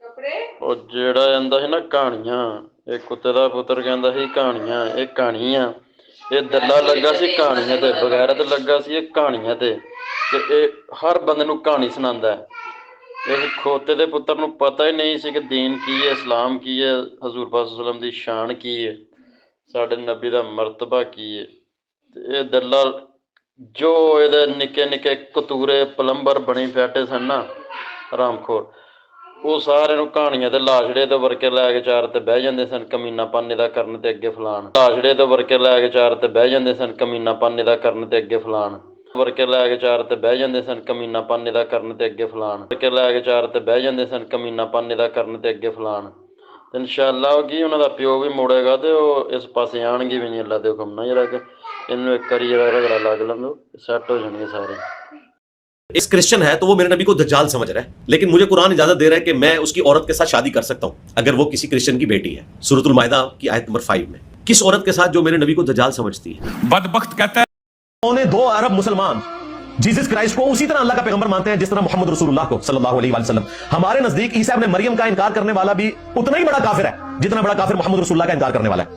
ਉਹ ਜਿਹੜਾ ਜਾਂਦਾ ਸੀ ਨਾ ਕਹਾਣੀਆਂ, ਇਹ ਕੁੱਤੇ ਦਾ ਪੁੱਤਰ ਕਹਿੰਦਾ ਸੀ ਕਹਾਣੀਆਂ, ਇਹ ਕਹਾਣੀ ਆ, ਇਹ ਦੱਲਾ ਲੱਗਾ ਸੀ ਕਹਾਣੀਆਂ ਤੇ, ਬਗੈਰਤ ਲੱਗਾ ਸੀ ਇਹ ਕਹਾਣੀਆਂ ਤੇ ਇਹ ਹਰ ਬੰਦੇ ਨੂੰ ਕਹਾਣੀ ਸੁਣਾਉਂਦਾ ਹੈ। ਇਸ ਖੋਤੇ ਦੇ ਪੁੱਤਰ ਨੂੰ ਪਤਾ ਹੀ ਨਹੀਂ ਸੀ ਕਿ ਦੀਨ ਕੀ ਹੈ, ਇਸਲਾਮ ਕੀ ਹੈ, ਹਜ਼ੂਰ ਪਾਕ ਸੱਲਮ ਦੀ ਸ਼ਾਨ ਕੀ ਹੈ, ਸਾਡੇ ਨਬੀ ਦਾ ਮਰਤਬਾ ਕੀ ਹੈ। ਤੇ ਇਹ ਦੱਲਾ ਜੋ ਇਹਦੇ ਨਿੱਕੇ ਨਿੱਕੇ ਕਤੂਰੇ ਪਲੰਬਰ ਬਣੀ ਬੈਠੇ ਸਨ ਨਾ ਹਰਾਮਖੋਰ, ਉਹ ਸਾਰਿਆਂ ਨੂੰ ਕਹਾਣੀਆਂ ਤੇ ਲਾਸ਼ੜੇ ਤੋਂ ਵਰਕੇ ਲੈ ਕੇ ਚਾਰ ਤੇ ਬਹਿ ਜਾਂਦੇ ਸਨ ਕਮੀਨਾ ਪਾਨੇ ਦਾ ਕਰਨ ਤੇ ਅੱਗੇ ਫਲਾਣ। ਲਾਸ਼ੜੇ ਤੋਂ ਵਰਕੇ ਲੈ ਕੇ ਚਾਰ ਤੇ ਬਹਿ ਜਾਂਦੇ ਸਨ ਕਮੀਨਾ ਪਾਨੇ ਦਾ ਕਰਨ ਤੇ ਅੱਗੇ ਫਲਾਣ। ਵਰਕੇ ਲੈ ਕੇ ਚਾਰ ਤੇ ਬਹਿ ਜਾਂਦੇ ਸਨ ਕਮੀਨਾ ਪਾਨੇ ਦਾ ਕਰਨ ਤੇ ਅੱਗੇ ਫਲਾਣ। ਵਰਕੇ ਲੈ ਕੇ ਚਾਰ ਤੇ ਬਹਿ ਜਾਂਦੇ ਸਨ ਕਮੀਨਾ ਪਾਨੇ ਦਾ ਕਰਨ ਤੇ ਅੱਗੇ ਫਲਾਣ। ਤੇ ਇਨਸ਼ਾਅੱਲਾ ਉਹ ਕੀ ਉਹਨਾਂ ਦਾ ਪਿਓ ਵੀ ਮੋੜੇਗਾ ਤੇ ਉਹ ਇਸ ਪਾਸੇ ਆਣਗੇ ਵੀ ਨਹੀਂ ਅੱਲਾ ਦੇ ਹੁਕਮ ਨਾਲ। ਜਰਾ ਕਿ ਇਹਨੂੰ ਇੱਕ ਵਾਰੀ ਜਰਾ ਰਗੜਾ ਲੱਗ ਲੰਦੋ, ਸੈੱਟ ਹੋ ਜਾਣਗੇ ਸਾਰੇ। इस क्रिश्चियन है तो वो मेरे नबी को दज्जाल समझ रहा है, लेकिन मुझे कुरान इजाजत दे रहा है कि मैं उसकी औरत के साथ शादी कर सकता हूं अगर वो किसी क्रिश्चियन की बेटी है। सूरतुल माइदा की आयत नंबर 5 में किस औरत के साथ जो मेरे नबी को दज्जाल समझती है। बदबख्त कहता है उन्होंने 2 अरब मुसलमान जीसस क्राइस्ट को उसी तरह अल्लाह का पैगंबर मानते हैं जिस तरह मोहम्मद रसूलुल्लाह को सल्लल्लाहु अलैहि वसल्लम। हमारे नजदीक ईसा इब्न मरियम का इनकार करने वाला भी उतना ही बड़ा काफिर है जितना बड़ा काफिर मोहम्मद रसूलुल्लाह का इनकार करने वाला है।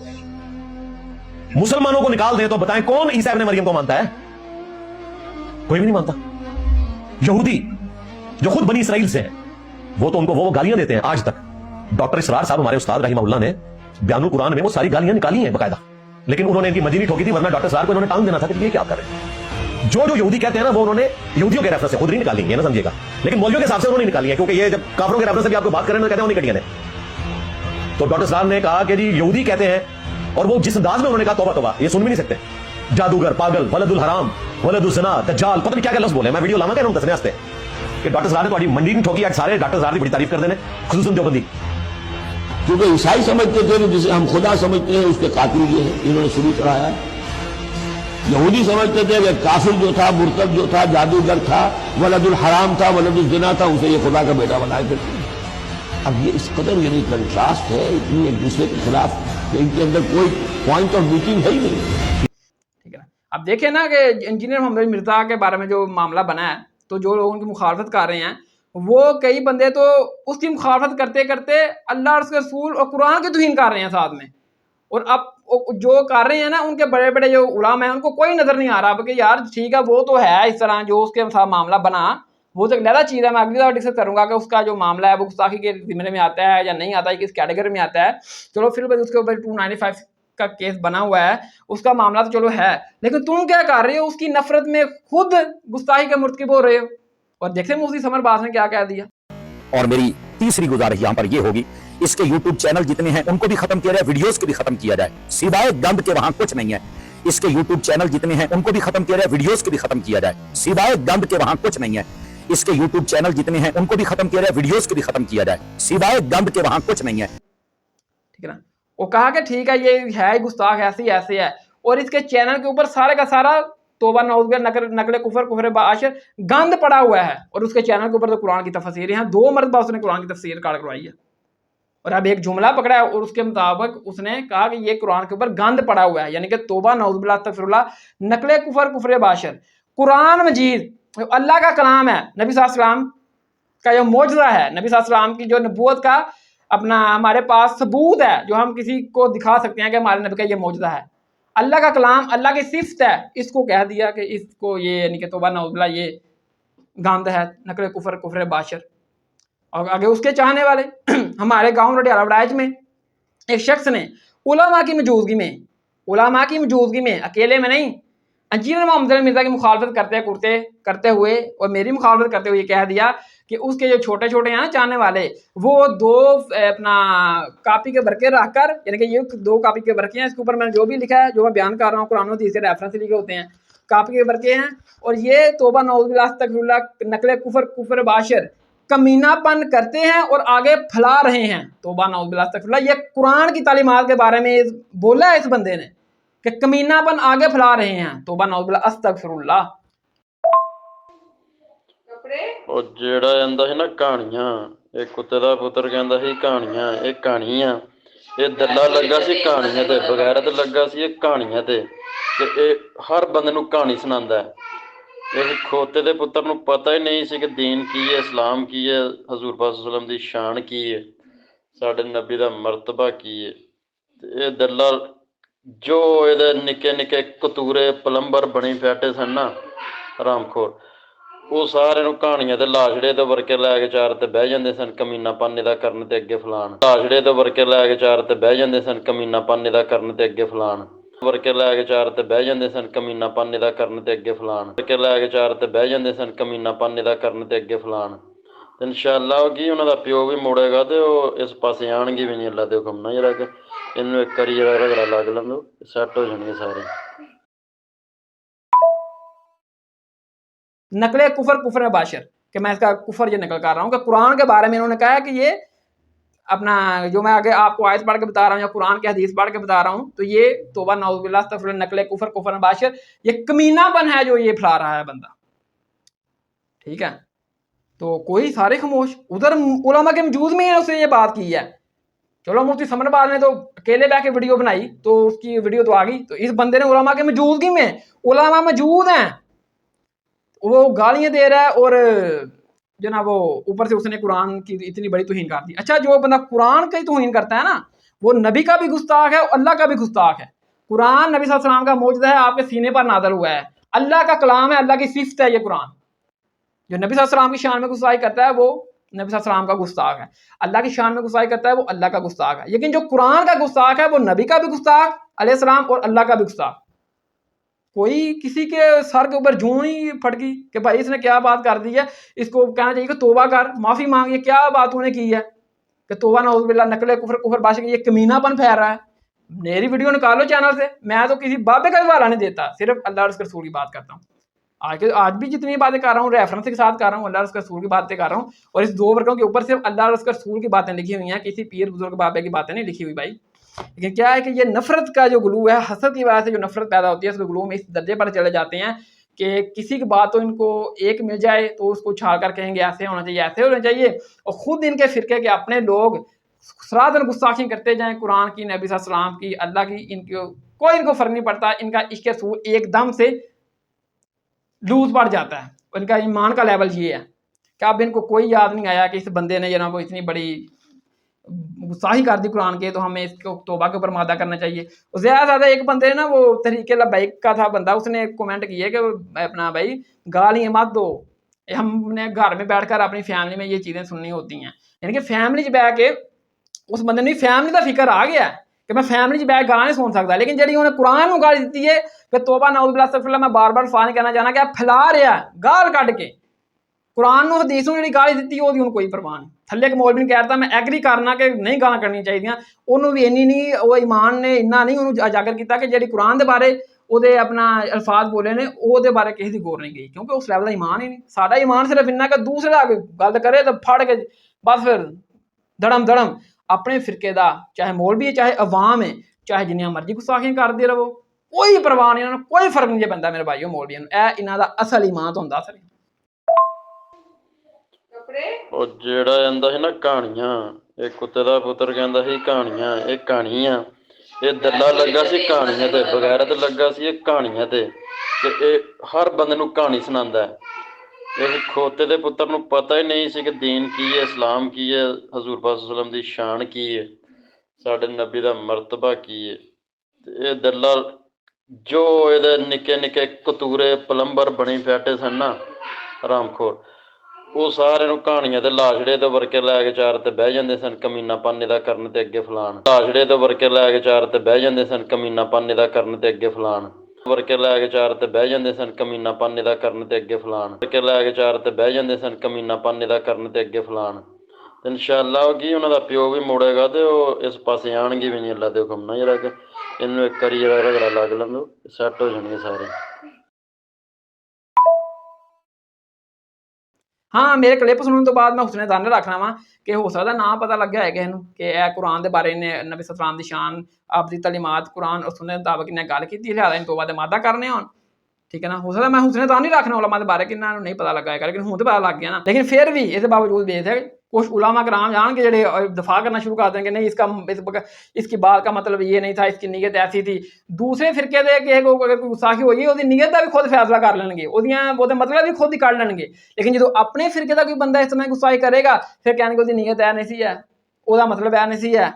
मुसलमानों को निकाल दें तो बताएं कौन ईसा इब्न मरियम को मानता है? कोई भी नहीं मानता। यहूदी जो खुद बनी इसराइल से है वो तो उनको वो गालियां देते हैं आज तक। डॉक्टर इसरार साहब हमारे उस्ताद रहीमहुल्लाह ने बयानुल कुरान में वो सारी गालियां निकाली हैं बकायदा, लेकिन उन्होंने इनकी मजीनी ठोकी थी, वरना डॉक्टर इसरार को इन्होंने टांग देना था कि ये क्या कर रहे हैं। जो जो यहूदी कहते हैं ना वो उन्होंने यहूदियों के रेफरेंस से खुद नहीं निकाली है ना, समझिएगा, लेकिन मौलवियों के हिसाब से उन्होंने निकाली है, क्योंकि ये जब काफिरों के रेफरेंस से भी आपको बात करें तो कहते हैं उन्हीं कटिया ने। तो डॉक्टर इसरार ने कहा कि जी यहूदी कहते हैं, और वो जिस अंदाज में उन्होंने कहा तौबा तौबा, ये सुन भी नहीं सकते। जादूगर, पागल, वलदुल हराम, वलदुल ज़िना, दज्जाल, पता नहीं क्या क्या लफ्ज़ बोले। मैं वीडियो लावा कह रहा हूं दसने वास्ते कि डॉक्टर सरार ने तुम्हारी मंडी नहीं ठोकी। आज सारे डॉक्टर सरार की बड़ी तारीफ कर देने, खुसूसन देवबंदी। क्योंकि ईसाई समझते थे जिसे हम खुदा समझते हैं उसके कातिल ये है, इन्होंने शुरू कराया है। यहूदी समझते थे कि काफिर जो था, मुर्तद जो था, जादूगर था, वलदुल हराम था, वलदुल ज़िना था, उसे ये खुदा का बेटा बनाए फिरते। अब ये इस कदर यानी कंट्रास्ट है, इतनी एक दूसरे के खिलाफ कि इनके अंदर कोई पॉइंट ऑफ मीटिंग है ही नहीं। ठीक है, अब देखें ना कि इंजीनियर मोहम्मद मिर्जा के बारे में जो मामला बना है, तो जो लोग उनकी मुखालफत कर रहे हैं वो कई बंदे तो उसकी मुखालफत करते करते अल्लाह और उसके रसूल और कुरान की तौहीन कर रहे हैं साथ में। और अब जो कर रहे हैं ना उनके बड़े बड़े जो उलामा हैं उनको कोई नज़र नहीं आ रहा कि यार ठीक है वो तो है इस तरह जो उसके साथ मामला बना वो तो एक लहदा चीज़ है। मैं अगली बार डिस्कस करूँगा कि उसका जो मामला है वो गुस्ताखी के ज़िम्मे में आता है या नहीं आता है, किस कैटेगरी में आता है। चलो फिर उसके ऊपर 295 का केस बना हुआ है, उसका मामला तो चलो है, लेकिन तुम क्या कर रहे हो? उसकी नफरत में खुद गुस्ताखी के मुर्तकिब हो रहे हो। और देखते हैं मुफ्ती समर बास ने क्या कह दिया। और मेरी तीसरी गुजारिश यहाँ पर ये होगी, इसके YouTube चैनल जितने हैं उनको भी खत्म किया जाए, वीडियोस को भी खत्म किया जाए, सिवाय गंद के वहां कुछ नहीं है। इसके YouTube चैनल जितने हैं उनको भी खत्म किया जाए, वीडियोस को भी खत्म किया जाए, सिवाय गंद के वहां कुछ नहीं है। इसके YouTube चैनल जितने हैं उनको भी खत्म किया जाए, वीडियोस को भी खत्म किया जाए, सिवाय गंद के वहां कुछ नहीं है। ठीक है ना, वो कहा कि ठीक है ये है गुस्ताख ऐसे ऐसे है, और इसके चैनल के ऊपर सारे का सारा तोबा नौज़ नकल कुफर बाशर गंद पड़ा हुआ है। और उसके चैनल के ऊपर तो कुरान की तफसीर है, 2 मरतबा उसने कुरान की तफसीर काट करवाई है। और अब एक जुमला पकड़ा है और उसके मुताबिक उसने कहा कि ये कुरान के ऊपर गंद पड़ा हुआ है, यानी कि तोबा नौज़ुबिल्लाह अस्तगफिरुल्लाह नकल कुफर बाशर। कुरान मजीद अल्लाह का कलाम है, नबी सल्लल्लाहु अलैहि वसल्लम का जो मौजज़ा है, नबी सल्लल्लाहु अलैहि वसल्लम की जो नबूवत का अपना हमारे पास सबूत है जो हम किसी को दिखा सकते हैं कि हमारे नबी का ये मौजज़ा है। अल्लाह का कलाम अल्लाह की सिफ़त है, इसको कह दिया कि इसको ये यानी कि तौबा नौज़ुबिल्लाह ये गंद है, नकल कुफर बाशर। और आगे उसके चाहने वाले हमारे गांव रडियाला वड़ाइच में एक शख्स ने उलमा की मौजूदगी में अकेले में नहीं, इंजीनियर मोहम्मद मिर्जा की मुखालफत करते हुए और मेरी मुखालफत करते हुए ये कह दिया कि उसके जो छोटे छोटे हैं ना चाहने वाले, वो 2 अपना कापी के वर्के रख कर, यानी कि ये 2 कापी के वर्के हैं, इसके ऊपर मैंने जो भी लिखा है जो मैं बयान कर रहा हूँ कुरान और हदीस के रेफरेंस लिखे होते हैं, कापी के वर्के हैं। और ये तौबा नौज़ुबिल्लाह अस्तगफिरुल्लाह नकल कुफर बाशर कमीनापन करते हैं और आगे फैला रहे हैं। तौबा नौज़ुबिल्लाह अस्तगफिरुल्लाह, ये कुरान की तालीमात के बारे में बोला है इस बंदे ने कि कमीनापन आगे फैला रहे हैं। तौबा नौज़ुबिल्लाह अस्तगफिरुल्लाह। ਉਹ ਜਿਹੜਾ ਜਾਂਦਾ ਸੀ ਨਾ ਕਹਾਣੀਆਂ, ਇਹ ਕੁੱਤੇ ਦਾ ਪੁੱਤਰ ਕਹਿੰਦਾ ਸੀ ਕਹਾਣੀਆਂ, ਇਹ ਕਹਾਣੀ ਆ, ਇਹ ਦੱਲਾ ਲੱਗਾ ਸੀ ਕਹਾਣੀਆਂ ਤੇ, ਬਗੈਰਤ ਲੱਗਾ ਸੀ ਇਹ ਕਹਾਣੀਆਂ ਤੇ ਇਹ ਹਰ ਬੰਦੇ ਨੂੰ ਕਹਾਣੀ ਸੁਣਾਉਂਦਾ ਹੈ। ਇਸ ਖੋਤੇ ਦੇ ਪੁੱਤਰ ਨੂੰ ਪਤਾ ਹੀ ਨਹੀਂ ਸੀ ਕਿ ਦੀਨ ਕੀ ਹੈ, ਇਸਲਾਮ ਕੀ ਹੈ, ਹਜ਼ੂਰ ਪਾਕ ਸੱਲੱਲਾਹੁ ਅਲੈਹਿ ਵਸੱਲਮ ਦੀ ਸ਼ਾਨ ਕੀ ਹੈ, ਸਾਡੇ ਨਬੀ ਦਾ ਮਰਤਬਾ ਕੀ ਹੈ। ਤੇ ਇਹ ਦੱਲਾ ਜੋ ਇਹਦੇ ਨਿੱਕੇ ਨਿੱਕੇ ਕਤੂਰੇ ਪਲੰਬਰ ਬਣੀ ਬੈਠੇ ਸਨ ਨਾ ਹਰਾਮਖੋਰ, ਉਹ ਸਾਰਿਆਂ ਨੂੰ ਕਹਾਣੀਆਂ ਤੇ ਲਾਸ਼ੜੇ ਤੋਂ ਵਰਕੇ ਲੈ ਕੇ ਚਾਰ ਤੇ ਬਹਿ ਜਾਂਦੇ ਸਨ ਕਮੀਨਾਪਨ ਇਹਦਾ ਕਰਨ ਤੇ ਅੱਗੇ ਫਲਾਣ। ਲਾਸ਼ੜੇ ਤੋਂ ਵਰਕੇ ਲੈ ਕੇ ਚਾਰ ਤੇ ਬਹਿ ਜਾਂਦੇ ਸਨ ਕਮੀਨਾਪਨ ਇਹਦਾ ਕਰਨ ਤੇ ਅੱਗੇ ਫਲਾਣ। ਵਰਕੇ ਲੈ ਕੇ ਚਾਰ ਤੇ ਬਹਿ ਜਾਂਦੇ ਸਨ ਕਮੀਨਾਪਨ ਇਹਦਾ ਕਰਨ ਤੇ ਅੱਗੇ ਫਲਾਣ। ਵਰਕੇ ਲੈ ਕੇ ਚਾਰ ਤੇ ਬਹਿ ਜਾਂਦੇ ਸਨ ਕਮੀਨਾਪਨ ਇਹਦਾ ਕਰਨ ਤੇ ਅੱਗੇ ਫਲਾਣ। ਤੇ ਇਨਸ਼ਾਅੱਲਾ ਉਹ ਕੀ ਉਹਨਾਂ ਦਾ ਪਿਓ ਵੀ ਮੁੜੇਗਾ ਤੇ ਉਹ ਇਸ ਪਾਸੇ ਆਣਗੇ ਵੀ ਨਹੀਂ ਅੱਲਾ ਦੇ ਹੁਕਮ ਨਾਲ। ਜਿਹੜਾ ਕਿ ਇਹਨੂੰ ਇੱਕ ਵਾਰੀ ਜਿਹੜਾ ਰਗੜਾ ਲੱਗ ਲੈਂਦੋ ਸੈੱਟ ਹੋ ਜਾਣਗੇ ਸਾਰੇ। नकले कुफर बाशर कि मैं इसका कुफर ये नकल कर रहा हूँ कि कुरान के बारे में इन्होंने कहा कि ये अपना जो मैं आगे आपको आयत पढ़ के बता रहा हूँ या कुरान की हदीस पढ़ के बता रहा हूँ, तो ये तौबा नाउज़ुबिल्लाह अस्तगफिरुल्लाह नकले कुफर बाशर, ये कमीनापन है जो ये फैला रहा है बंदा। ठीक है, तो कोई सारे खामोश, उधर उलमा के मौजूद में उसने ये बात की है। चलो मुफ्ती समनबाज ने तो अकेले बह के वीडियो बनाई तो उसकी वीडियो तो आ गई, तो इस बंदे ने उलमा के मौजूदगी में, उलमा मौजूद हैं, वो गालियाँ दे रहा है और जो ना वो ऊपर से उसने कुरान की इतनी बड़ी तौहीन कर दी। अच्छा, जो बंदा कुरान की तौहीन करता है ना, वो नबी का भी गुस्ताख है और अल्लाह का भी गुस्ताख है। कुरान नबी सल्लल्लाहु अलैहि वसल्लम का मौजूदा है, आपके सीने पर नाज़िल हुआ है, अल्लाह का कलाम है, अल्लाह की सिफ़त है ये कुरान। जो नबी सल्लल्लाहु अलैहि वसल्लम की शान में गुस्ताखी करता है वो नबी सल्लल्लाहु अलैहि वसल्लम का गुस्ताख है, अल्लाह की शान में गुस्ताखी करता है वो अल्लाह का गुस्ताख है। लेकिन जो कुरान का गुस्ताख है वो नबी का भी गुस्ताख अलैहिस्सलाम और अल्लाह का भी गुस्ताख। कोई किसी के सर के ऊपर जूं ही फटकी कि भाई इसने क्या बात कर दी है, इसको कहना चाहिए कि तौबा कर, माफ़ी मांग, ये क्या बात उन्हें की है कि तौबा नाउज़ुबिल्लाह नकले कुफर बाशर, ये कमीनापन फैल रहा है। मेरी वीडियो निकालो चैनल से, मैं तो किसी बाबे का हवाला नहीं देता, सिर्फ अल्लाह और उसके रसूल की बात करता हूँ। आज भी जितनी बातें कर रहा हूँ रेफरेंस के साथ कर रहा हूँ, अल्लाह और उसके रसूल की बातें कर रहा हूँ, और इस दो वर्गों के ऊपर सिर्फ अल्लाह और उसके रसूल की बातें लिखी हुई हैं, किसी पीर बुजुर्ग बाबे की बातें नहीं लिखी हुई भाई। लेकिन क्या है कि ये नफरत का जो गुलू है, हसद की वजह से जो नफरत पैदा होती है, उस गुलू में इस दर्जे पर चले जाते हैं कि किसी की बात तो इनको एक मिल जाए तो उसको उछाल कर कहेंगे ऐसे होना चाहिए, ऐसे होना चाहिए, और ख़ुद इनके फ़िरके के अपने लोग सरासर गुस्ताखी करते जाएं कुरान की, नबी सल्लल्लाहु अलैहि वसल्लम की, अल्लाह की, इनको कोई इनको फ़र्क नहीं पड़ता। इनका इश्क रसूल एकदम से लूज पड़ जाता है, इनका ईमान का लेवल ये है कि अब इनको कोई याद नहीं आया कि इस बंदे ने जो ना वो इतनी बड़ी गुस्ताखी कर दी कुरान के, तो हमें इसको तौबा के ऊपर मादा करना चाहिए। और ज़्यादा से ज़्यादा एक बंदे ने ना वो तहरीके लब्बैक का था बंदा, उसने कमेंट किए कि अपना भाई गालियाँ मत दो, हमने घर में बैठकर अपनी फैमिली में ये चीज़ें सुननी होती हैं। यानी कि फैमिली च बैठ के उस बंदे ने फैमिली का फिक्र आ गया कि मैं फैमिली च बैठ गालां नहीं सुन सकता, लेकिन जी उन्हें कुरान में गाली दी है कि तौबा नाउज़ुबिल्लाह अस्तगफिरुल्लाह, मैं बार बार अल्फाज़ नहीं कहना चाहना कि आप फैला रहा गाल कट के कुरान ਨੂੰ ਹਦੀਸ ਨੂੰ ਜਿਹੜੀ ਗਾਲੀ ਦਿੱਤੀ ਉਹਦੀ ਹੁਣ ਕੋਈ ਪਰਵਾਹ ਨਹੀਂ। ਥੱਲੇ ਇੱਕ ਮੌਲਵੀ ਨੇ ਕਹਿਤਾ ਮੈਂ ਐਗਰੀ ਕਰਨਾ ਕਿ ਨਹੀਂ ਗਾਲਾਂ ਕੱਢਣੀਆਂ ਚਾਹੀਦੀਆਂ, ਉਹਨੂੰ ਵੀ ਇੰਨੀ ਨਹੀਂ, ਉਹ ਈਮਾਨ ਨੇ ਇੰਨਾ ਨਹੀਂ ਉਹਨੂੰ ਉਜਾਗਰ ਕੀਤਾ ਕਿ ਜਿਹੜੀ ਕੁਰਾਨ ਦੇ ਬਾਰੇ ਉਹਦੇ ਆਪਣਾ ਅਲਫਾਜ਼ ਬੋਲੇ ਨੇ ਉਹਦੇ ਬਾਰੇ ਕਿਸੇ ਦੀ ਗੌਰ ਨਹੀਂ ਗਈ, ਕਿਉਂਕਿ ਉਸ ਲੈਵਲ ਦਾ ਈਮਾਨ ਹੀ ਨਹੀਂ। ਸਾਡਾ ਈਮਾਨ ਸਿਰਫ ਇੰਨਾ ਕਿ ਦੂਸਰੇ ਦਾ ਗੱਲ ਕਰੇ ਤਾਂ ਫੜ ਕੇ ਬਸ ਫਿਰ ਧੜਮ ਆਪਣੇ ਫਿਰਕੇ ਦਾ, ਚਾਹੇ ਮੌਲਵੀ ਹੈ ਚਾਹੇ ਅਵਾਮ ਹੈ, ਚਾਹੇ ਜਿੰਨੀਆਂ ਮਰਜ਼ੀ ਗੁਸਤਾਖੀਆਂ ਕਰਦੇ ਰਹੋ, ਕੋਈ ਪਰਵਾਹ ਨਹੀਂ, ਇਹਨਾਂ ਨੂੰ ਕੋਈ ਫਰਕ ਨਹੀਂ ਪੈਂਦਾ ਮੇਰੇ ਭਾਈਓ ਮੌਲਵੀਆਂ ਨੂੰ। ਇਹ ਇਹਨਾਂ ਦਾ ਅਸਲ ਈਮਾਨ ਹੁੰਦਾ ਅਸਲ। ਉਹ ਜਿਹੜਾ ਕਹਿੰਦਾ ਸੀ ਨਾ ਕਹਾਣੀਆਂ, ਇਹ ਕੁੱਤੇ ਦਾ ਪੁੱਤਰ ਕਹਿੰਦਾ ਸੀ ਕਹਾਣੀਆਂ, ਇਹ ਕਹਾਣੀ ਆ, ਇਹ ਦੱਲਾ ਲੱਗਾ ਸੀ ਕਹਾਣੀਆਂ ਤੇ, ਬਗੈਰਤ ਲੱਗਾ ਸੀ ਇਹ ਕਹਾਣੀਆਂ ਤੇ ਇਹ ਹਰ ਬੰਦੇ ਨੂੰ ਕਹਾਣੀ ਸੁਣਾਉਂਦਾ ਹੈ। ਇਸ ਖੋਤੇ ਦੇ ਪੁੱਤਰ ਨੂੰ ਪਤਾ ਹੀ ਨਹੀਂ ਸੀ ਕਿ ਦੀਨ ਕੀ ਹੈ, ਇਸਲਾਮ ਕੀ ਹੈ, ਹਜ਼ੂਰ ਪਾਕ ਸੱਲੱਲਾਹੁ ਅਲੈਹਿ ਵਸੱਲਮ ਦੀ ਸ਼ਾਨ ਕੀ ਹੈ, ਸਾਡੇ ਨਬੀ ਦਾ ਮਰਤਬਾ ਕੀ ਹੈ। ਤੇ ਇਹ ਦੱਲਾ ਜੋ ਇਹਦੇ ਨਿੱਕੇ ਨਿੱਕੇ ਕਤੂਰੇ ਪਲੰਬਰ ਬਣੀ ਬੈਠੇ ਸਨ ਨਾ ਹਰਾਮਖੋਰ, ਉਹ ਸਾਰਿਆਂ ਨੂੰ ਕਹਾਣੀਆਂ ਤੇ ਲਾਸ਼ੜੇ ਤੋਂ ਵਰਕੇ ਲੈ ਕੇ ਚਾਰ ਤੇ ਬਹਿ ਜਾਂਦੇ ਸਨ ਕਮੀਨਾਪਨ ਇਹਦਾ ਕਰਨ ਤੇ ਅੱਗੇ ਫਲਾਣ। ਲਾਸ਼ੜੇ ਤੋਂ ਵਰਕੇ ਲੈ ਕੇ ਚਾਰ ਤੇ ਬਹਿ ਜਾਂਦੇ ਸਨ ਕਮੀਨਾਪਨ ਇਹਦਾ ਕਰਨ ਤੇ ਅੱਗੇ ਫਲਾਣ। ਵਰਕੇ ਲੈ ਕੇ ਚਾਰ ਤੇ ਬਹਿ ਜਾਂਦੇ ਸਨ ਕਮੀਨਾਪਨ ਇਹਦਾ ਕਰਨ ਤੇ ਅੱਗੇ ਫਲਾਣ। ਵਰਕੇ ਲੈ ਕੇ ਚਾਰ ਤੇ ਬਹਿ ਜਾਂਦੇ ਸਨ ਕਮੀਨਾਪਨ ਇਹਦਾ ਕਰਨ ਤੇ ਅੱਗੇ ਫਲਾਣ। ਤੇ ਇਨਸ਼ਾਅੱਲਾ ਉਹ ਕੀ ਉਹਨਾਂ ਦਾ ਪਿਓ ਵੀ ਮੁੜੇਗਾ ਤੇ ਉਹ ਇਸ ਪਾਸੇ ਆਣਗੇ ਵੀ ਨਹੀਂ ਅੱਲਾ ਦੇ ਹੁਕਮ ਨਾਲ। ਜਿਹੜਾ ਕਿ ਇਹਨੂੰ ਇੱਕ ਵਾਰੀ ਜਿਹੜਾ ਰਗੜਾ ਲੱਗ ਲੈਂਦੋ ਸੈੱਟ ਹੋ ਜਾਣਗੇ ਸਾਰੇ। हाँ, मेरे क्लिप सुनने तो बाद मैं उसने ध्यान रखना वा कि हो सकता ना पता लग गया है किसी कि यह कुरान के बारे ने नबी सलाम की शान आपकी तलीमात कुरान और सुनने मुताबिक इन्हें गल की, लिहाजा इन तो बाद मादा करने हो। ठीक है ना, हो सकता मैं हुसने ध्यान नहीं रखना उलमा के बारे कि नहीं पता लगा है, लेकिन हूँ तो पता लग गया ना। लेकिन फिर भी इस बावजूद देखते कुछ उलामा कराम जान के जड़े दफा करना शुरू कर देंगे नहीं इसकी बात का मतलब ये नहीं था, इसकी नीयत ऐसी थी। दूसरे फिरके दे कि अगर कोई गुस्ताखी होगी ਉਹਦੀ ਨੀਅਤ ਦਾ ਵੀ ਖੁਦ ਫੈਸਲਾ ਕਰ ਲੈਣਗੇ, ਉਹਦੇ ਮਤਲਬ ਵੀ ਖੁਦ ਹੀ ਕੱਢ ਲੈਣਗੇ। ਲੇਕਿਨ ਜਦੋਂ ਆਪਣੇ ਫਿਰਕੇ ਦਾ ਕੋਈ ਬੰਦਾ ਇਸ ਤਰ੍ਹਾਂ ਗੁੱਸਾਈ ਕਰੇਗਾ ਫਿਰ ਕਹਿਣਗੇ ਉਹਦੀ ਨੀਅਤ ਐ ਨਹੀਂ ਸੀ ਹੈ, ਉਹਦਾ ਮਤਲਬ ਐ ਨਹੀਂ ਸੀ ਹੈ,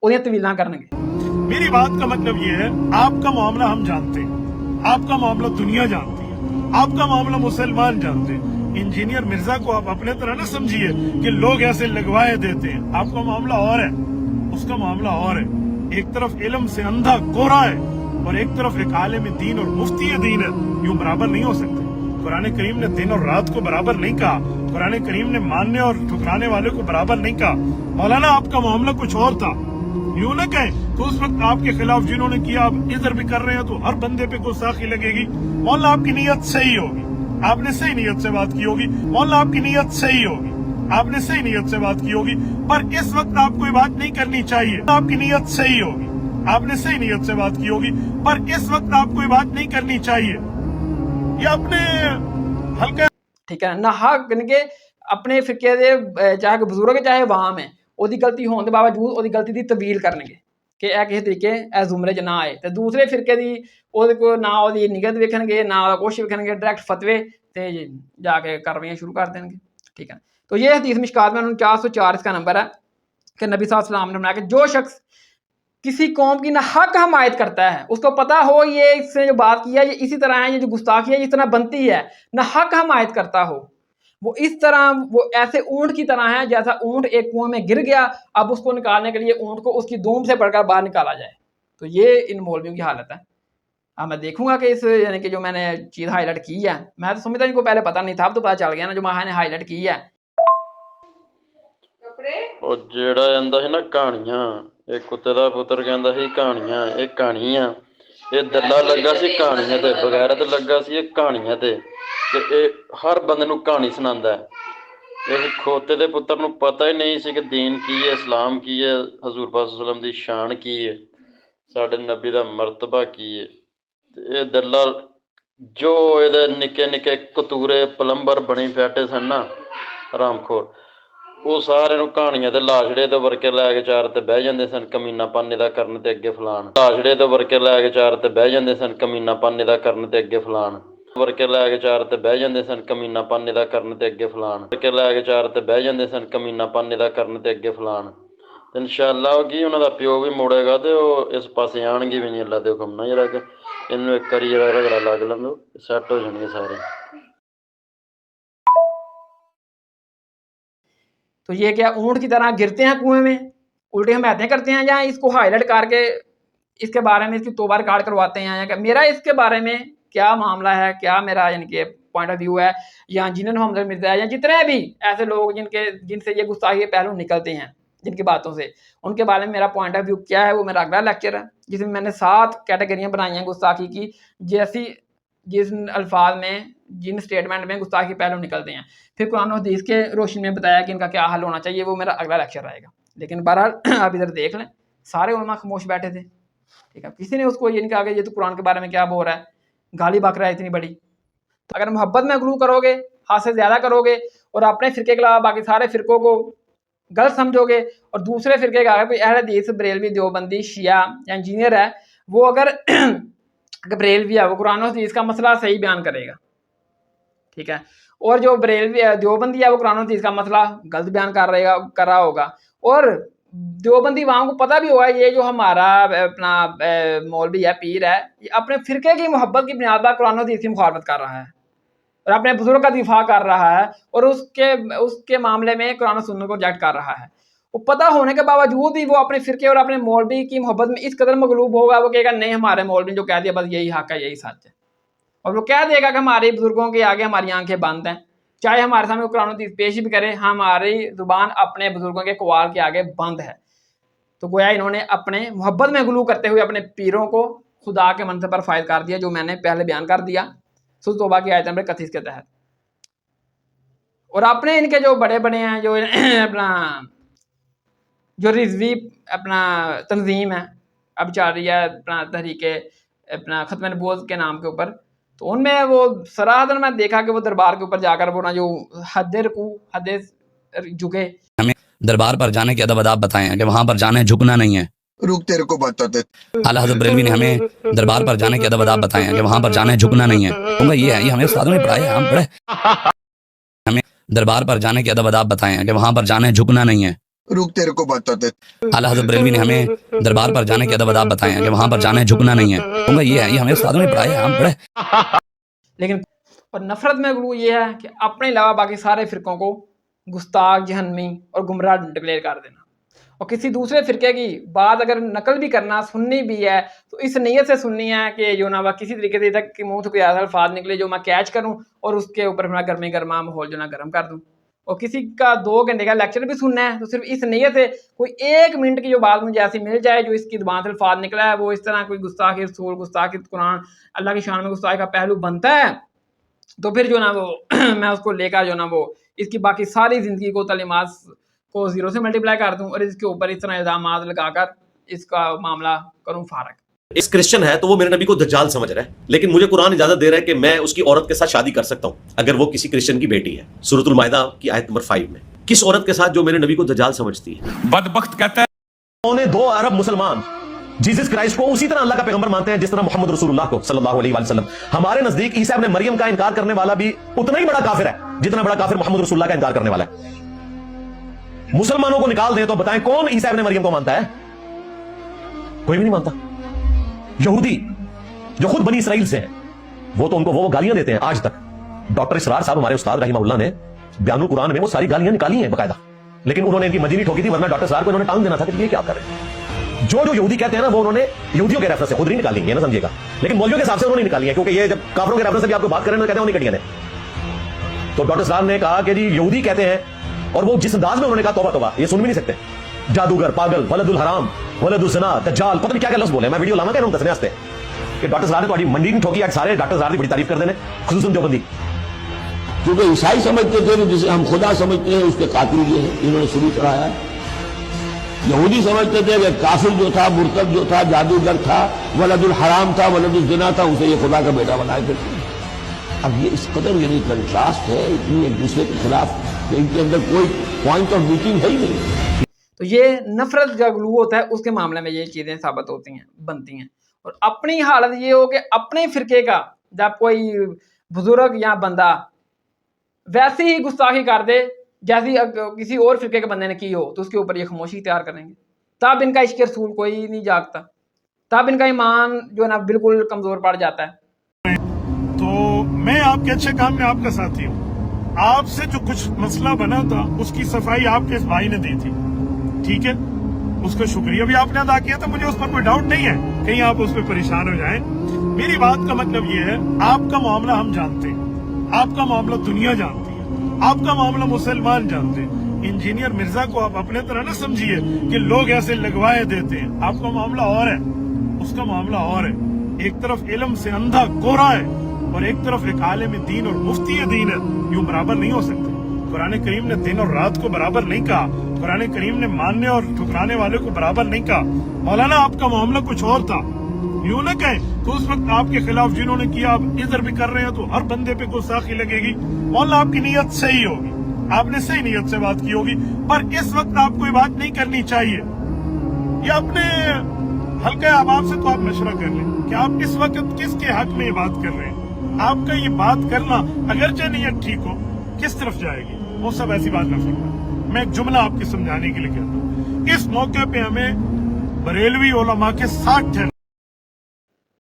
ਉਹਦੀਆਂ ਤਵੀਲਾਂ ਕਰਨਗੇ। मेरी बात का मतलब ये है, आपका मामला हम जानते हैं, आपका मामला दुनिया जानती है, आपका मामला मुसलमान जानते हैं। इंजीनियर मिर्जा को आप अपने तरह ना समझिए कि लोग ऐसे लगवाए देते हैं। आपका मामला और है, उसका मामला और है। एक तरफ इल्म से अंधा कोरा है और एक तरफ एक आलिम दीन और मुफ्ती दीन है, यूं बराबर नहीं हो सकते। कुरान करीम ने दिन और रात को बराबर नहीं कहा, कुरान करीम ने मानने और ठुकराने वाले को बराबर नहीं कहा। मौलाना आपका मामला कुछ और था, यूं न कहें तो उस वक्त आपके खिलाफ जिन्होंने किया आप इधर भी कर रहे हैं तो हर बंदे पे गुस्ताखी लगेगी। मौला आपकी नीयत सही होगी, आपने सही नीयत से बात की होगी, मौला आपकी नीयत सही होगी, आपने सही नीयत से बात की होगी, पर इस वक्त आपको ये बात नहीं करनी चाहिए। आपकी नीयत सही होगी, आपने सही नीयत से बात की होगी, पर इस वक्त आपको ये बात नहीं करनी चाहिए। ये अपने हल्के ठीक है ना, हक के अपने फिरके दे चाहे बजुर्ग चाहे वाम है ਉਹਦੀ ਗਲਤੀ ਹੋਣ ਦੇ ਬਾਵਜੂਦ ਉਹਦੀ ਗਲਤੀ ਦੀ ਤਵੀਲ ਕਰਨਗੇ ਕਿ ਇਹ ਕਿਸੇ ਤਰੀਕੇ ਇਹ ਜ਼ੁਮਰੇ 'ਚ ਨਾ ਆਏ, ਤੇ ਦੂਸਰੇ ਫਿਰਕੇ ਦੀ ਉਹਦੇ ਕੋਲ ਨਾ ਉਹਦੀ ਨਿਗਤ ਵੇਖਣਗੇ ਨਾ ਉਹਦਾ ਕੁਛ ਵੇਖਣਗੇ, डायरेक्ट फतवे ਤੇ जाके कार्रवाइयाँ शुरू कर देंगे। ठीक है, तो ये हदीस मिशकात में 404 इसका नंबर है कि नबी सल्लल्लाहु अलैहि वसल्लम ने फरमाया कि जो शख्स किसी कौम की ना हक हमायत करता है, उसको पता हो ये इससे जो बात की है ये इसी तरह है, ये जो गुस्ताखी है इस तरह बनती है, ना हक हमायत करता हो, वो इस तरह वो ऐसे ऊंट की तरह है जैसा ऊंट एक कुएं में गिर गया, अब उसको निकालने के लिए ऊंट को उसकी दूम से पड़कर बाहर निकाला जाए। तो ये इन मौलवियों की हालत है। अब मैं देखूंगा कि इस यानी कि जो मैंने चीज़ हाईलाइट की है, मैं तो समझता इनको पहले पता नहीं था, अब तो पता चल गया ना जो मैं ने हाईलाइट की है। ਉਹ ਜਿਹੜਾ ਜਾਂਦਾ ਸੀ ਨਾ ਕਹਾਣੀਆਂ, ਇਹ ਕੁੱਤੇ ਦਾ ਪੁੱਤਰ ਕਹਿੰਦਾ ਸੀ ਕਹਾਣੀਆਂ, ਇਹ ਕਹਾਣੀ ਆ, ਇਹ ਦੱਲਾ ਲੱਗਾ ਸੀ ਕਹਾਣੀਆਂ ਤੇ, ਬਗੈਰਤ ਲੱਗਾ ਸੀ ਇਹ ਕਹਾਣੀਆਂ ਤੇ ਇਹ ਹਰ ਬੰਦੇ ਨੂੰ ਕਹਾਣੀ ਸੁਣਾਉਂਦਾ ਹੈ। ਇਸ ਖੋਤੇ ਦੇ ਪੁੱਤਰ ਨੂੰ ਪਤਾ ਹੀ ਨਹੀਂ ਸੀ ਕਿ ਦੀਨ ਕੀ ਹੈ, ਇਸਲਾਮ ਕੀ ਹੈ, ਹਜ਼ੂਰ ਪਾਕ ਸੱਲੱਲਾਹੁ ਅਲੈਹਿ ਵਸੱਲਮ ਦੀ ਸ਼ਾਨ ਕੀ ਹੈ, ਸਾਡੇ ਨਬੀ ਦਾ ਮਰਤਬਾ ਕੀ ਹੈ। ਤੇ ਇਹ ਦੱਲਾ ਜੋ ਇਹਦੇ ਨਿੱਕੇ ਨਿੱਕੇ ਕਤੂਰੇ ਪਲੰਬਰ ਬਣੀ ਬੈਠੇ ਸਨ ਨਾ ਹਰਾਮਖੋਰ, ਉਹ ਸਾਰਿਆਂ ਨੂੰ ਕਹਾਣੀਆਂ ਤੇ ਲਾਸ਼ੜੇ ਤੋਂ ਵਰਕੇ ਲੈ ਕੇ ਚਾਰ ਤੇ ਬਹਿ ਜਾਂਦੇ ਸਨ ਕਮੀਨਾਪਨ ਇਹਦਾ ਕਰਨ ਤੇ ਅੱਗੇ ਫਲਾਣ, ਲਾਸ਼ੜੇ ਤੋਂ ਵਰਕੇ ਲੈ ਕੇ ਚਾਰ ਤੇ ਬਹਿ ਜਾਂਦੇ ਸਨ ਕਮੀਨਾਪਨ ਇਹਦਾ ਕਰਨ ਤੇ ਅੱਗੇ ਫਲਾਣ, ਵਰਕੇ ਲੈ ਕੇ ਚਾਰ ਤੇ ਬਹਿ ਜਾਂਦੇ ਸਨ ਕਮੀਨਾਪਨ ਇਹਦਾ ਕਰਨ ਤੇ ਅੱਗੇ ਫਲਾਣ, ਵਰਕੇ ਲੈ ਕੇ ਚਾਰ ਤੇ ਬਹਿ ਜਾਂਦੇ ਸਨ ਕਮੀਨਾਪਨ ਇਹਦਾ ਕਰਨ ਤੇ ਅੱਗੇ ਫਲਾਣ। ਤੇ ਇਨਸ਼ਾਅੱਲਾ ਉਹ ਕੀ ਉਹਨਾਂ ਦਾ ਪਿਓ ਵੀ ਮੁੜੇਗਾ ਤੇ ਉਹ ਇਸ ਪਾਸੇ ਆਣਗੇ ਵੀ ਨਹੀਂ ਅੱਲਾ ਦੇ ਹੁਕਮ ਨਾਲ। ਜਿਹੜਾ ਕਿ ਇਹਨੂੰ ਇੱਕ ਵਾਰੀ ਜਿਹੜਾ ਰਗੜਾ ਲੱਗ ਲੈਂਦੋ ਸੈੱਟ ਹੋ ਜਾਣਗੇ ਸਾਰੇ। तो ये क्या ऊँट की तरह गिरते हैं कुएं में, उल्टी हमायतें करते हैं, या इसको हाईलाइट करके इसके बारे में इसकी तौबा रिकॉर्ड करवाते हैं, या मेरा इसके बारे में क्या मामला है, क्या मेरा यानी कि पॉइंट ऑफ व्यू है, या जिन्होंने मोहम्मद मिर्जा है या जितने भी ऐसे लोग जिनसे ये गुस्ताखी के पहलू निकलते हैं जिनकी बातों से, उनके बारे में मेरा पॉइंट ऑफ व्यू क्या है वो मेरा अगला लेक्चर है, जिसमें मैंने 7 कैटेगरियाँ बनाई हैं गुस्ताखी की, जैसी जिस अल्फाज में जिन स्टेटमेंट में गुस्ताखी पहलू निकलते हैं, फिर कुरान और हदीस के रोशनी में बताया कि इनका क्या हल होना चाहिए, वो मेरा अगला लेक्चर रहेगा। लेकिन बहरहाल आप इधर देख लें, सारे उलमा खामोश बैठे थे। ठीक है, किसी ने उसको ये नहीं कहा कि ये तो कुरान के बारे में क्या बोल रहा है, गाली बक रहा है इतनी बड़ी। तो अगर मोहब्बत में गलू करोगे, हाथ से ज़्यादा करोगे और अपने फ़िरके के अलावा बाकी सारे फ़िरकों को गलत समझोगे, और दूसरे फ़िरके का अगर कोई अहले हदीस बरेलवी देवबंदी शिया या इंजीनियर है, वो अगर बरेलवी है वो कुरान और हदीस का मसला सही बयान करेगा। ठीक है, और जो बरेलवी देवबंदी है वो कुरान और हदीस का मसला गलत बयान कर रहा होगा, और देवबंदी वहाँ को पता भी होगा ये जो हमारा अपना मौलवी है, पीर है, ये अपने फ़िरके की मोहब्बत की बुनियाद पर कुरान और हदीस की मुखालफत कर रहा है और अपने बुजुर्ग का दिफा कर रहा है, और उसके मामले में कुरान और सुन्नत को रिजेक्ट कर रहा है। वो पता होने के बावजूद भी वो अपने फ़िरके और अपने मौलवी की मोहब्बत में इस कदर मगलूब होगा, वो कहेगा नहीं हमारे मौलवी ने जो कह दिया बस यही हक है, यही सच है, और वो कह देगा कि हमारे बुजुर्गों के आगे हमारी आंखें बंद हैं, चाहे हमारे सामने कुरान और हदीस पेश भी करे, हमारी ज़ुबान अपने बुजुर्गों के कवाल के आगे बंद है। तो गोया इन्होंने अपने मोहब्बत में गुलू करते हुए अपने पीरों को खुदा के मनसब पर फायद कर दिया, जो मैंने पहले बयान कर दिया सूरह तौबा की आयत नंबर 31 के तहत। और अपने इनके जो बड़े बड़े हैं, जो अपना जो रिजवी अपना तंजीम है अब चल रही है अपना तहरीके अपना ख़त्म नबूवत के नाम के ऊपर, तो उनमें वो सराहतन मैं देखा कि वो दरबार के ऊपर जाकर वो ना जो हद रुकू हद झुके। दरबार पर जाने के अदब अदाब बताए हैं कि वहां पर जाना है, झुकना नहीं है। रुक तेरे को बताते। आला हज़रत बरेलवी ने हमें दरबार पर जाने के अदब अदाब बताए हैं कि वहां पर जाना है, झुकना नहीं है। कहूँगा ये है, ये हमें उस्तादों ने पढ़ाया है, हम पढ़े। हमें दरबार पर जाने के अदब अदाब बताए हैं कि वहां पर जाना है, झुकना नहीं है। रुक तेरे को बताते। आला हज़रत बरेलवी ने हमें दरबार पर जाने के अदब अदाब बताए हैं कि वहां पर जाना है, झुकना नहीं है। कहूँगा ये है, ये हमें उस्तादों ने पढ़ाया है, हम पढ़े। लेकिन और नफरत में गुलू ये है कि अपने अलावा बाकी सारे फ़िरक़ों को गुस्ताख, जहन्नमी और गुमराह डिक्लेयर कर देना, और किसी दूसरे फ़िरके की बात अगर नकल भी करना, सुननी भी है तो इस नीयत से सुननी है कि जो ना वह किसी तरीके से तक कि मुँह से कोई ऐसा अल्फाज निकले जो मैं कैच करूँ और उसके ऊपर मैं गर्मी गर्मा माहौल जो ना गर्म कर दूँ। और किसी का 2 घंटे का लेक्चर भी सुनना है तो सिर्फ इस नीयत से कोई 1 मिनट की जो बात मुझे ऐसी मिल जाए जो इसकी ज़बान से अल्फाज निकला है वो इस तरह कोई गुस्ताखी रसूल, गुस्ताखी कुरान, अल्लाह की शान में गुस्ताखी का पहलू बनता है, तो फिर जो ना वो मैं उसको लेकर जो ना वो इसकी बाकी सारी ज़िंदगी को तलीमात को 0 से मल्टीप्लाई कर दूं और इसके ऊपर इस तरह इल्ज़ामात लगाकर इसका मामला करूं फारग। इस क्रिश्चियन है तो वो मेरे नबी को दज्जाल समझ रहा है, लेकिन मुझे कुरान इजाजत दे रहा है कि मैं उसकी औरत के साथ शादी कर सकता हूं अगर वो किसी क्रिश्चियन की बेटी है। सूरतुल माइदा की आयत नंबर 5 में किस औरत के साथ जो मेरे नबी को दज्जाल समझती है। बदबख्त कहता है उन्होंने 2 अरब मुसलमान जीसस क्राइस्ट को उसी तरह अल्लाह का पैगंबर मानते हैं जिस तरह मोहम्मद रसूलुल्लाह को सल्लल्लाहु अलैहि वसल्लम। हमारे नजदीक ईसा इब्न मरियम का इनकार करने वाला भी उतना ही बड़ा काफिर है जितना बड़ा काफिर मोहम्मद रसूलुल्लाह का इनकार करने वाला है। मुसलमानों को निकाल दें तो बताएं कौन ईसा इब्न मरियम को मानता है? कोई भी नहीं मानता। यहूदी जो खुद बनी इसराइल से हैं वो तो उनको वो गालियां देते हैं आज तक। डॉक्टर इसरार साहब हमारे उस्ताद रहीमहुल्लाह ने बयानुल कुरान में वो सारी गालियां निकाली हैं बकायदा, लेकिन उन्होंने इनकी मजीनी ठोकी थी, वरना डॉक्टर इसरार को इन्होंने टांग देना था कि ये क्या कर रहे हैं। जो यहूदी कहते हैं ना वो उन्होंने यहूदियों के रेफरेंस से खुद नहीं निकाली है ना, समझिएगा, लेकिन मौलवियों के हिसाब से उन्होंने निकाली है, क्योंकि ये जब काफिरों के रेफरेंस से भी आपको बात करें तो कहते हैं उन्हीं कटियां ने। तो डॉक्टर इसरार ने कहा कि जी यहूदी कहते हैं, और वो जिस अंदाज में उन्होंने कहा तौबा तौबा, ये सुन भी नहीं सकते, जादूगर, पागल, वलदुल हराम, वलदुल ज़िना, दज्जाल, पता नहीं क्या क्या लफ्ज़ बोले। मैं वीडियो लामा कह दसने वास्ते कि डॉक्टर इसरार ने तुम्हारी मंडी नहीं ठोकी। आज सारे डॉक्टर इसरार की बड़ी तारीफ कर देने, खुसूसन देवबंदी, क्योंकि ईसाई समझते थे जिसे हम खुदा समझते हैं उसके कातिल ये है, इन्होंने शुरू कराया। यहूदी समझते थे कि काफिर जो था, मुर्तद जो था, जादूगर था, वलदुल हराम था, वलदुल ज़िना था, उसे ये खुदा का बेटा बनाए थे। अब ये इस कदर यानी कंट्रास्ट है इतनी एक दूसरे के खिलाफ कि इनके अंदर कोई पॉइंट ऑफ मीटिंग है ही नहीं। तो ये नफरत का ग्लू होता है, उसके मामले में ये चीज़ें साबित होती हैं, बनती हैं। और अपनी हालत ये हो कि अपने फिरके का जब कोई बुजुर्ग या बंदा वैसी ही गुस्ताखी कर दे जैसी किसी और फिरके के बंदे ने की हो तो उसके ऊपर ये खामोशी तैयार करेंगे, तब इनका इश्क रसूल कोई नहीं जागता, तब इनका ईमान जो है ना बिल्कुल कमज़ोर पड़ जाता है। तो मैं आपके अच्छे काम में आपका साथी हूँ। आपसे जो कुछ मसला बना था उसकी सफाई आपके इस भाई ने दी थी, ठीक है, उसका शुक्रिया भी आपने अदा किया था, मुझे उस पर कोई डाउट नहीं है, कहीं आप उस पर परेशान हो जाएं। मेरी बात का मतलब ये है, आपका मामला हम जानते हैं, आपका मामला दुनिया जानती है, आपका मामला मुसलमान जानते हैं। इंजीनियर मिर्जा को आप अपने तरह ना समझिए कि लोग ऐसे लगवाए देते हैं। आपका मामला और है, उसका मामला और है। एक तरफ इल्म से अंधा कोरा है और एक तरफ एक आलिम दीन और मुफ्ती दीन है, यूं बराबर नहीं हो सकते। कुरान करीम ने दिन और रात को बराबर नहीं कहा, कुरान करीम ने मानने और ठुकराने वाले को बराबर नहीं कहा। मौलाना आपका मामला कुछ और था, यूं न कहें तो उस वक्त आपके खिलाफ जिन्होंने किया आप इधर भी कर रहे हैं तो हर बंदे पे गुस्ताखी लगेगी। मौला आपकी नीयत सही होगी, आपने सही नीयत से बात की होगी, पर इस वक्त आपको ये बात नहीं करनी चाहिए। ये अपने हल्के अहबाब से तो आप मशवरा कर लें कि आप इस वक्त किसके हक में ये बात कर रहे हैं। आपका ये बात करना अगरचे नीयत ठीक हो, किस तरफ जाएगी वो सब ऐसी बात न फरमाएं। मैं एक जुमला आपके समझाने के लिए कहता हूँ, इस मौके पे हमें बरेलवी उलमा के 60